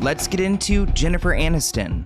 Let's get into Jennifer Aniston.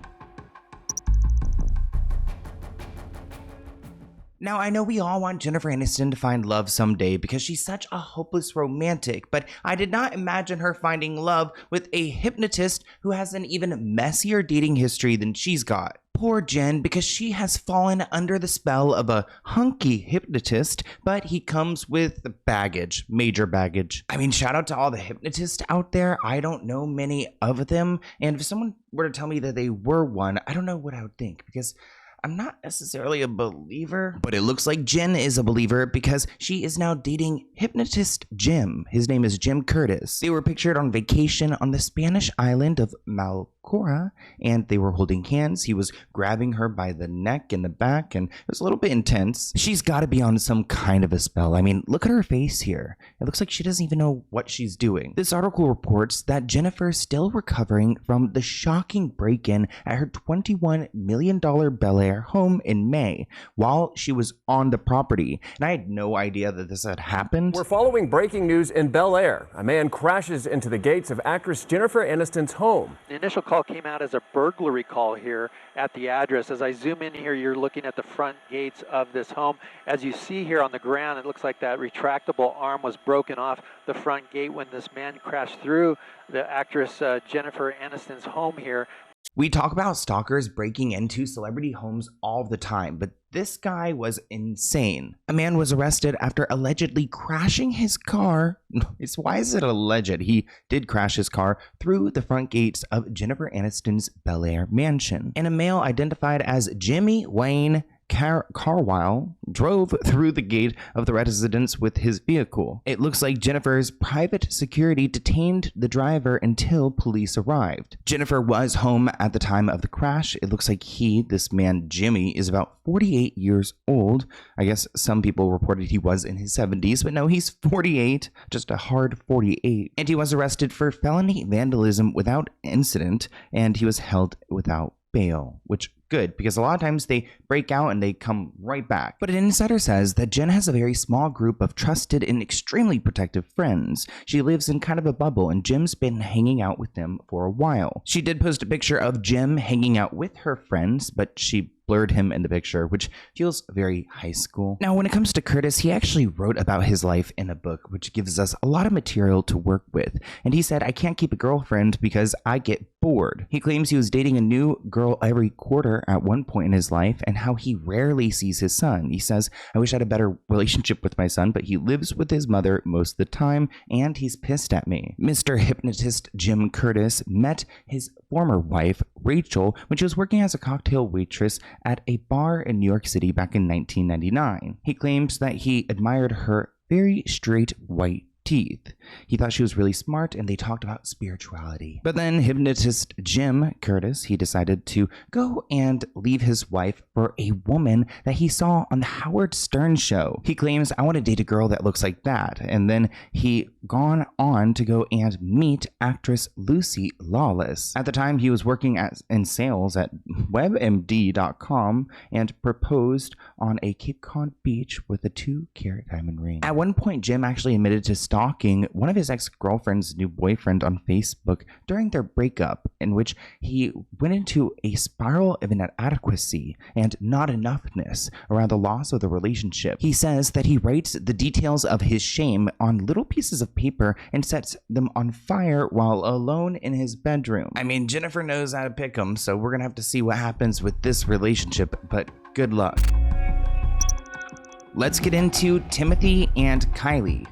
Now, I know we all want Jennifer Aniston to find love someday because she's such a hopeless romantic, but I did not imagine her finding love with a hypnotist who has an even messier dating history than she's got. Poor Jen, because she has fallen under the spell of a hunky hypnotist, but he comes with baggage, major baggage. I mean, shout out to all the hypnotists out there. I don't know many of them, and if someone were to tell me that they were one, I don't know what I would think, because I'm not necessarily a believer, but it looks like Jen is a believer because she is now dating hypnotist Jim. His name is Jim Curtis. They were pictured on vacation on the Spanish island of Malcora, and they were holding hands. He was grabbing her by the neck and the back, and it was a little bit intense. She's got to be on some kind of a spell. I mean, look at her face here. It looks like she doesn't even know what she's doing. This article reports that Jennifer is still recovering from the shocking break-in at her $21 million Bel Air home in May while she was on the property. And I had no idea that this had happened. We're following breaking news in Bel Air. A man crashes into the gates of actress Jennifer Aniston's home. The initial call came out as a burglary call here at the address. As I zoom in here, you're looking at the front gates of this home. As you see here on the ground, it looks like that retractable arm was broken off the front gate when this man crashed through the actress Jennifer Aniston's home here. We talk about stalkers breaking into celebrity homes all the time, but this guy was insane. A man was arrested after allegedly crashing his car. Why is it alleged? He did crash his car through the front gates of Jennifer Aniston's Bel Air mansion. And a male identified as Jimmy Wayne Carwile drove through the gate of the residence with his vehicle. It looks like Jennifer's private security detained the driver until police arrived. Jennifer was home at the time of the crash. It looks like this man Jimmy, is about 48 years old. I guess some people reported he was in his 70s, but no, he's 48, just a hard 48. And he was arrested for felony vandalism without incident, and he was held without bail, which good, because a lot of times they break out and they come right back. But an insider says that Jen has a very small group of trusted and extremely protective friends. She lives in kind of a bubble, and Jim's been hanging out with them for a while. She did post a picture of Jim hanging out with her friends, but she blurred him in the picture, which feels very high school. Now, when it comes to Curtis, he actually wrote about his life in a book, which gives us a lot of material to work with. And he said, "I can't keep a girlfriend because I get bored." He claims he was dating a new girl every quarter at one point in his life, and how he rarely sees his son. He says, "I wish I had a better relationship with my son, but he lives with his mother most of the time, and he's pissed at me." Mr. Hypnotist Jim Curtis met his former wife, Rachel, when she was working as a cocktail waitress at a bar in New York City back in 1999. He claims that he admired her very straight white teeth. He thought she was really smart, and they talked about spirituality. But then hypnotist Jim Curtis, he decided to go and leave his wife for a woman that he saw on the Howard Stern show. He claims, "I want to date a girl that looks like that." And then he gone on to go and meet actress Lucy Lawless. At the time, he was working in sales at WebMD.com and proposed on a Cape Cod beach with a 2-carat diamond ring. At one point, Jim actually admitted to stalking one of his ex-girlfriend's new boyfriend on Facebook during their breakup, in which he went into a spiral of inadequacy and not enoughness around the loss of the relationship. He says that he writes the details of his shame on little pieces of paper and sets them on fire while alone in his bedroom. I mean, Jennifer knows how to pick them, so we're gonna have to see what happens with this relationship, but good luck. Let's get into Timothée and Kylie.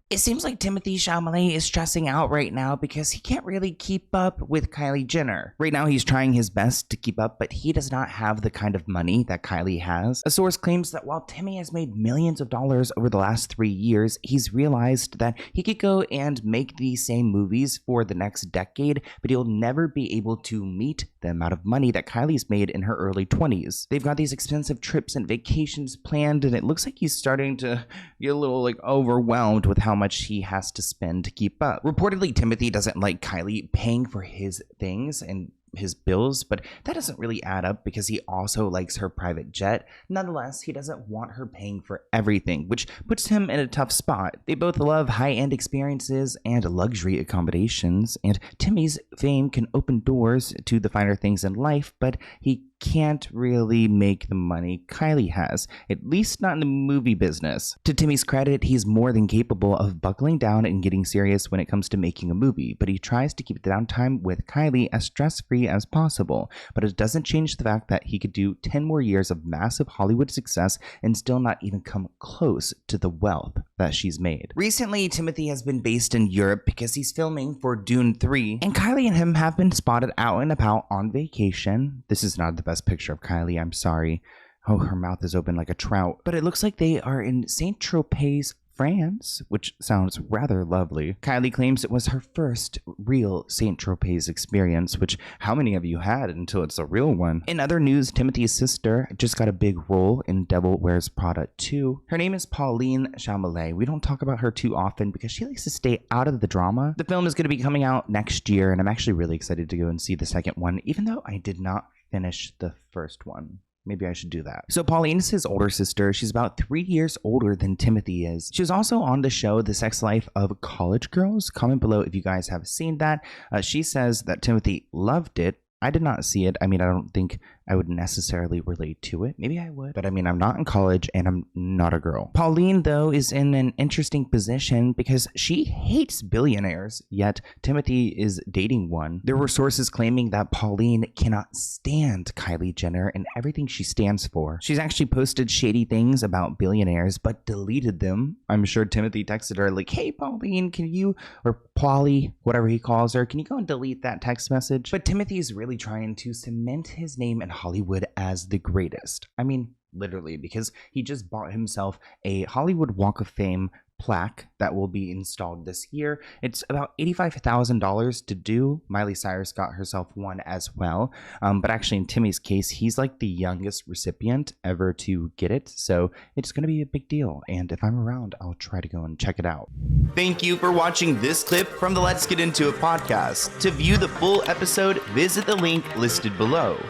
It seems like Timothée Chalamet is stressing out right now because he can't really keep up with Kylie Jenner. Right now, he's trying his best to keep up, but he does not have the kind of money that Kylie has. A source claims that while Timmy has made millions of dollars over the last 3 years, he's realized that he could go and make these same movies for the next decade, but he'll never be able to meet the amount of money that Kylie's made in her early 20s. They've got these expensive trips and vacations planned, and it looks like he's starting to get a little overwhelmed with how much he has to spend to keep up. Reportedly, Timothée doesn't like Kylie paying for his things, and his bills, but that doesn't really add up because he also likes her private jet. Nonetheless, he doesn't want her paying for everything, which puts him in a tough spot. They both love high-end experiences and luxury accommodations, and Timmy's fame can open doors to the finer things in life, but he can't really make the money Kylie has, at least not in the movie business. To Timmy's credit, he's more than capable of buckling down and getting serious when it comes to making a movie, but he tries to keep the downtime with Kylie as stress-free as possible. But it doesn't change the fact that he could do 10 more years of massive Hollywood success and still not even come close to the wealth that she's made. Recently, Timothée has been based in Europe because he's filming for Dune 3, and Kylie and him have been spotted out and about on vacation. This is not the best picture of Kylie, I'm sorry. Oh, her mouth is open like a trout. But it looks like they are in Saint-Tropez, France, which sounds rather lovely. Kylie claims it was her first real Saint-Tropez experience, which how many of you had until it's a real one? In other news, Timothy's sister just got a big role in Devil Wears Prada 2. Her name is Pauline Chalamet. We don't talk about her too often because she likes to stay out of the drama. The film is going to be coming out next year, and I'm actually really excited to go and see the second one, even though I did not finish the first one. Maybe I should do that. So Pauline is his older sister. She's about 3 years older than Timothée is. She was also on the show The Sex Life of College Girls. Comment below if you guys have seen that. She says that Timothée loved it. I did not see it. I mean, I don't think I would necessarily relate to it. Maybe I would. But I mean, I'm not in college and I'm not a girl. Pauline, though, is in an interesting position because she hates billionaires, yet Timothée is dating one. There were sources claiming that Pauline cannot stand Kylie Jenner and everything she stands for. She's actually posted shady things about billionaires, but deleted them. I'm sure Timothée texted her like, hey, Pauline, can you, or Paulie, whatever he calls her, can you go and delete that text message? But Timothée is really trying to cement his name in Hollywood as the greatest. I mean, literally, because he just bought himself a Hollywood Walk of Fame plaque that will be installed this year. It's about $85,000 to do. Miley Cyrus got herself one as well. But actually, in Timmy's case, he's like the youngest recipient ever to get it. So it's going to be a big deal. And if I'm around, I'll try to go and check it out. Thank you for watching this clip from the Let's Get Into It podcast. To view the full episode, visit the link listed below.